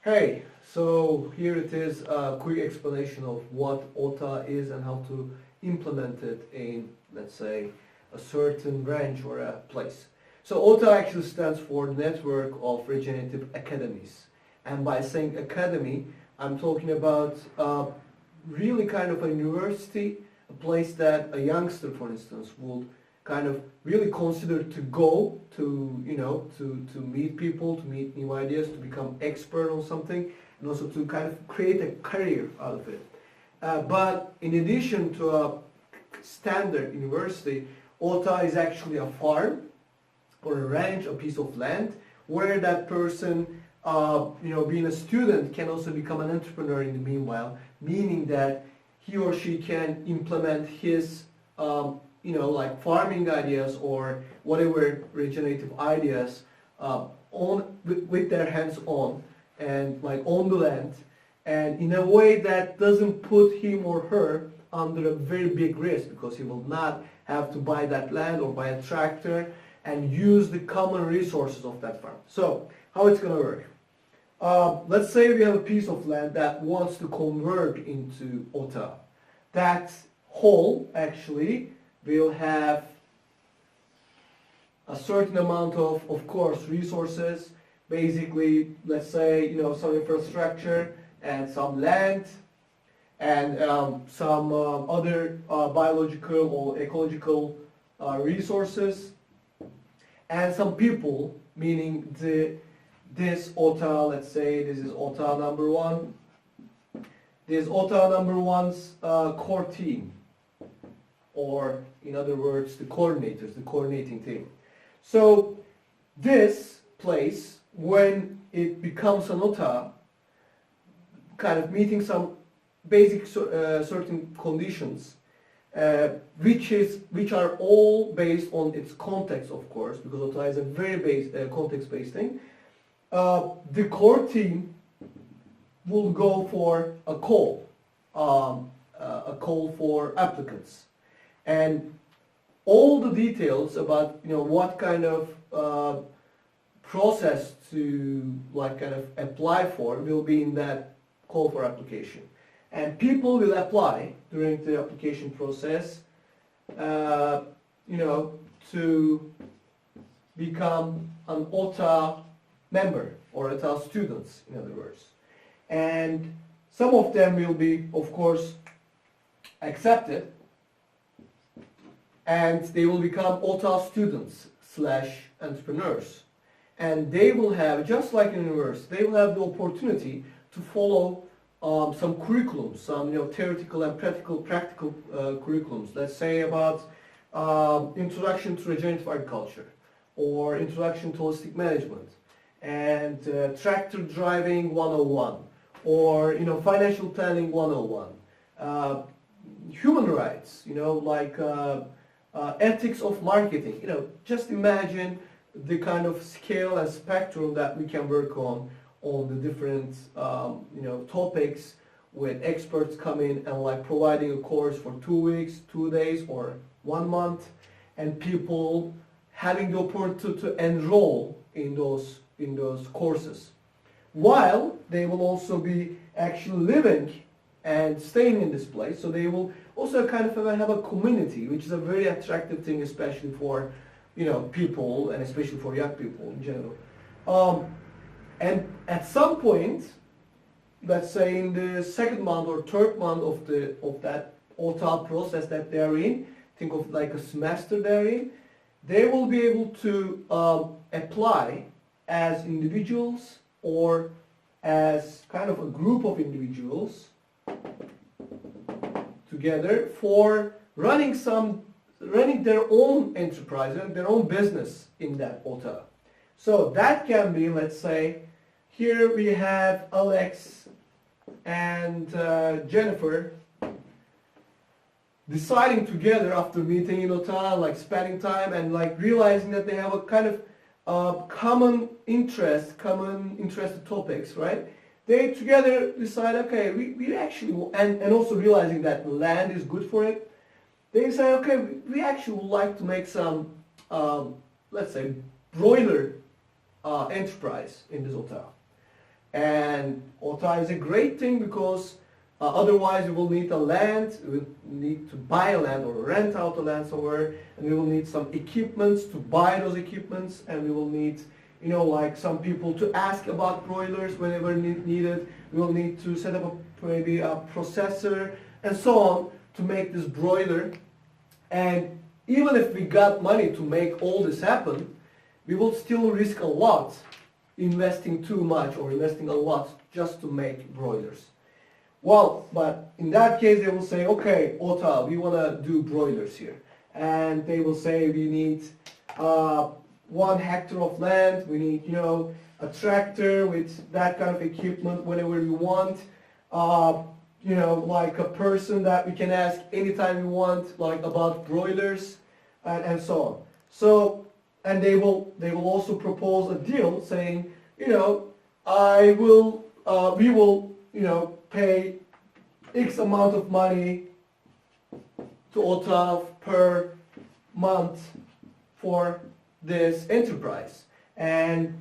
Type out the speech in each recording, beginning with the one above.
Hey, so here it is a quick explanation of what OTAÐ is and how to implement it in, let's say, a certain branch or a place. So OTAÐ actually stands for Network of Regenerative Academies. And by saying academy, I'm talking about really kind of a university, a place that a youngster, for instance, would kind of really consider to go to, to meet people, to meet new ideas, to become expert on something, and also to kind of create a career out of it. But in addition to a standard university, OTAÐ is actually a farm or a ranch, a piece of land, where that person, being a student, can also become an entrepreneur in the meanwhile, meaning that he or she can implement his like farming ideas or whatever regenerative ideas with their hands on and like on the land, and in a way that doesn't put him or her under a very big risk, because he will not have to buy that land or buy a tractor and use the common resources of that farm. So how it's going to work? Let's say we have a piece of land that wants to convert into OTAÐ. That whole actually will have a certain amount of course, resources. Basically, let's say, some infrastructure and some land and some other biological or ecological resources, and some people, meaning this OTAÐ, let's say this is OTAÐ number one. This OTAÐ number one's core team, or in other words, the coordinators, the coordinating team. So this place, when it becomes an OTAÐ, kind of meeting some basic certain conditions, which are all based on its context, of course, because OTAÐ is a very context-based thing. The core team will go for a call for applicants, and all the details about what kind of process to kind of apply for will be in that call for application, and people will apply during the application process, to become an OTAÐ member or OTAÐ students, in other words. And some of them will be, of course, accepted, and they will become OTAÐ students / entrepreneurs. And they will have, just like in university, they will have the opportunity to follow some curriculums, some theoretical and practical curriculums. Let's say about introduction to regenerative agriculture, or introduction to holistic management, and tractor driving 101, or financial planning 101, human rights, like ethics of marketing. Just imagine the kind of scale and spectrum that we can work on the different topics, with experts coming and like providing a course for 2 weeks, 2 days, or 1 month, and people having the opportunity to enroll in those courses, while they will also be actually living and staying in this place. So they will also kind of have a community, which is a very attractive thing, especially for people, and especially for young people in general. And at some point, let's say in the second month or third month of that OTAÐ process that they're in, think of like a semester they're in, they will be able to apply as individuals or as kind of a group of individuals together for running their own enterprise and their own business in that OTAÐ. So that can be, let's say, here we have Alex and Jennifer deciding together after meeting in OTAÐ, like spending time and like realizing that they have a kind of common interested topics, right? They together decide, okay, we actually, and also realizing that land is good for it, they say, okay, we actually would like to make some, let's say, broiler enterprise in this OTAÐ. And OTAÐ is a great thing because otherwise we will need a land, we will need to buy a land or rent out a land somewhere, and we will need some equipments to buy those equipments, and we will need, you know, like some people to ask about broilers whenever needed. We will need to set up maybe a processor and so on to make this broiler. And even if we got money to make all this happen, we will still risk a lot investing too much or investing a lot just to make broilers. Well, but in that case they will say, okay, OTAÐ, we want to do broilers here. And they will say we need 1 hectare of land, we need, you know, a tractor with that kind of equipment whenever we want, you know, like a person that we can ask anytime we want, like about broilers and so on. So, and they will also propose a deal saying, you know, we will, you know, pay X amount of money to OTAÐ per month for this enterprise. And,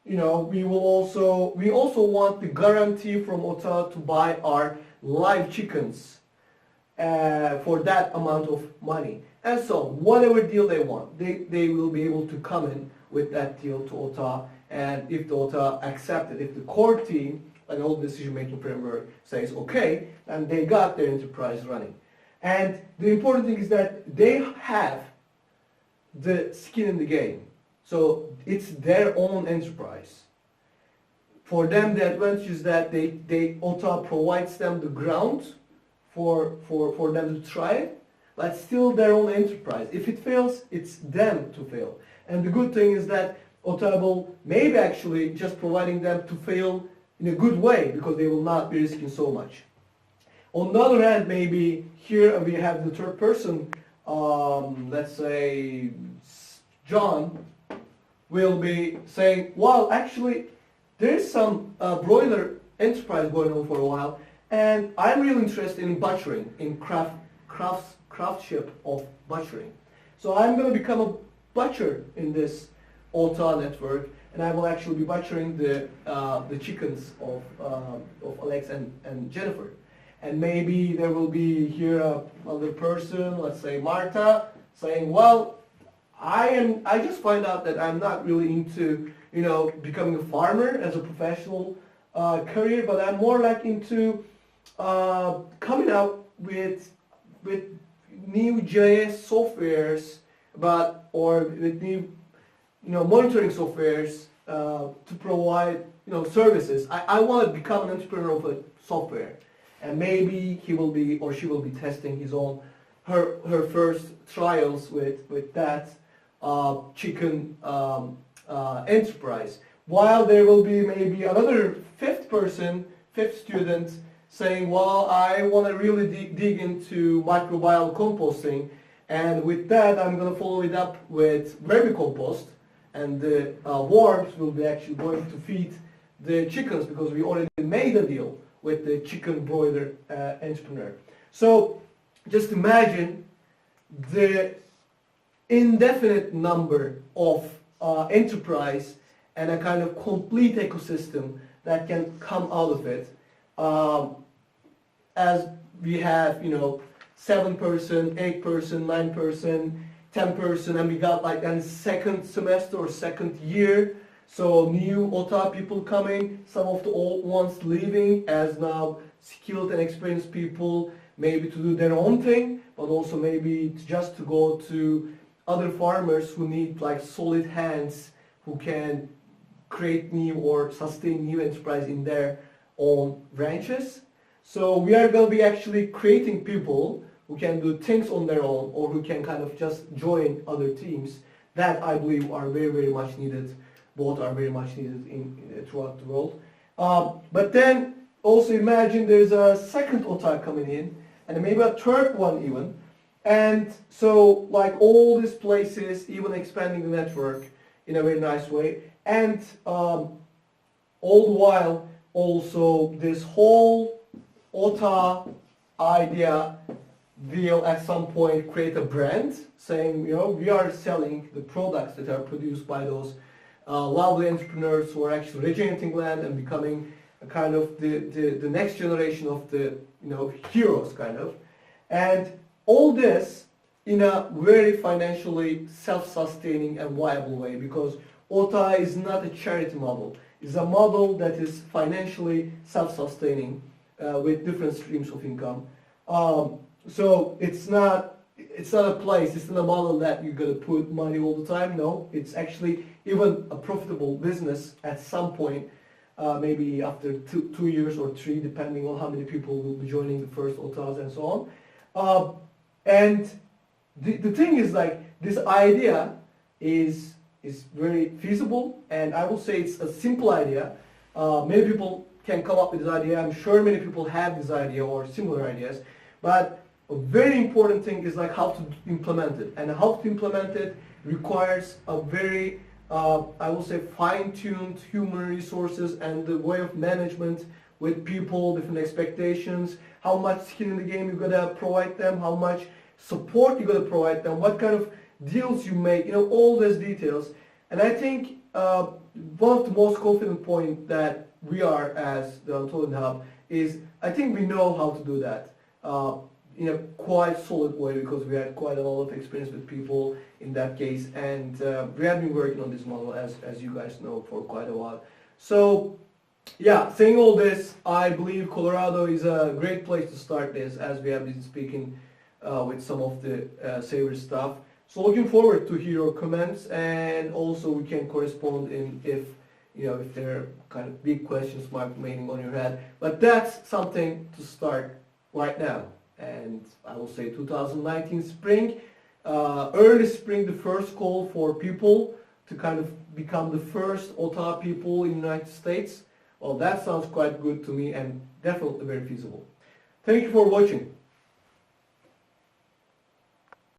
you know, we also want the guarantee from OTAÐ to buy our live chickens for that amount of money. And so, whatever deal they want, they will be able to come in with that deal to OTAÐ, and if the OTAÐ accepts it, if the core team, like all decision-making framework, says okay, then they got their enterprise running. And the important thing is that they have the skin in the game. So it's their own enterprise. For them, the advantage is that OTAÐ provides them the ground for them to try it, but still their own enterprise. If it fails, it's them to fail. And the good thing is that OTAÐ will maybe actually just providing them to fail in a good way because they will not be risking so much. On the other hand, maybe here we have the third person, let's say John, will be saying, well, actually, there's some broiler enterprise going on for a while, and I'm really interested in butchering, in craftsmanship of butchering. So I'm going to become a butcher in this OTAÐ network, and I will actually be butchering the chickens of Alex and Jennifer. And maybe there will be here another person, let's say Marta, saying, well, I just find out that I'm not really into, you know, becoming a farmer as a professional career, but I'm more like into coming out with new JS softwares, or with new, you know, monitoring softwares to provide, you know, services. I want to become an entrepreneur of a software, and maybe he will be or she will be testing her first trials with that chicken enterprise. While there will be maybe another fifth student saying, well, I want to really dig into microbial composting, and with that I'm going to follow it up with vermicompost, and the worms will be actually going to feed the chickens because we already made a deal with the chicken broiler entrepreneur. So just imagine the indefinite number of enterprise and a kind of complete ecosystem that can come out of it. As we have, you know, 7-person, 8-person, 9-person, 10-person, and we got like a second semester or second year. So new OTAÐ people coming, some of the old ones leaving as now skilled and experienced people, maybe to do their own thing, but also maybe just to go to other farmers who need like solid hands who can create new or sustain new enterprise in their own ranches. So we are going to be actually creating people who can do things on their own or who can kind of just join other teams that I believe are very, very much needed. Both are very much needed throughout the world. But then also imagine there's a second OTAÐ coming in and maybe a third one even. And so like all these places, even expanding the network in a very nice way. And all the while also this whole OTAÐ idea will at some point create a brand saying, you know, we are selling the products that are produced by those lovely entrepreneurs who are actually regenerating land and becoming a kind of the next generation of the heroes kind of, and all this in a very financially self-sustaining and viable way, because OTAÐ is not a charity model. It's a model that is financially self-sustaining with different streams of income. So it's not a place, it's not a model that you're going to put money all the time. No, it's actually even a profitable business at some point, maybe after two years or three, depending on how many people will be joining the first OTAÐs and so on. And the thing is, like, this idea is very feasible, and I will say it's a simple idea. Many people can come up with this idea. I'm sure many people have this idea or similar ideas, but a very important thing is like how to implement it, and how to implement it requires a very I will say fine-tuned human resources and the way of management with people, different expectations, how much skin in the game you gotta provide them, how much support you gotta provide them, what kind of deals you make, all those details. And I think one of the most confident point that we are as the OTAÐ is, I think we know how to do that in a quite solid way, because we had quite a lot of experience with people in that case, and we have been working on this model, as you guys know, for quite a while. So yeah, saying all this, I believe Colorado is a great place to start this, as we have been speaking with some of the Savory staff. So looking forward to hear your comments, and also we can correspond if there are kind of big questions remaining on your head. But that's something to start right now. And I will say 2019 spring, early spring, the first call for people to kind of become the first OTAÐ people in the United States. Well, that sounds quite good to me, and definitely very feasible. Thank you for watching.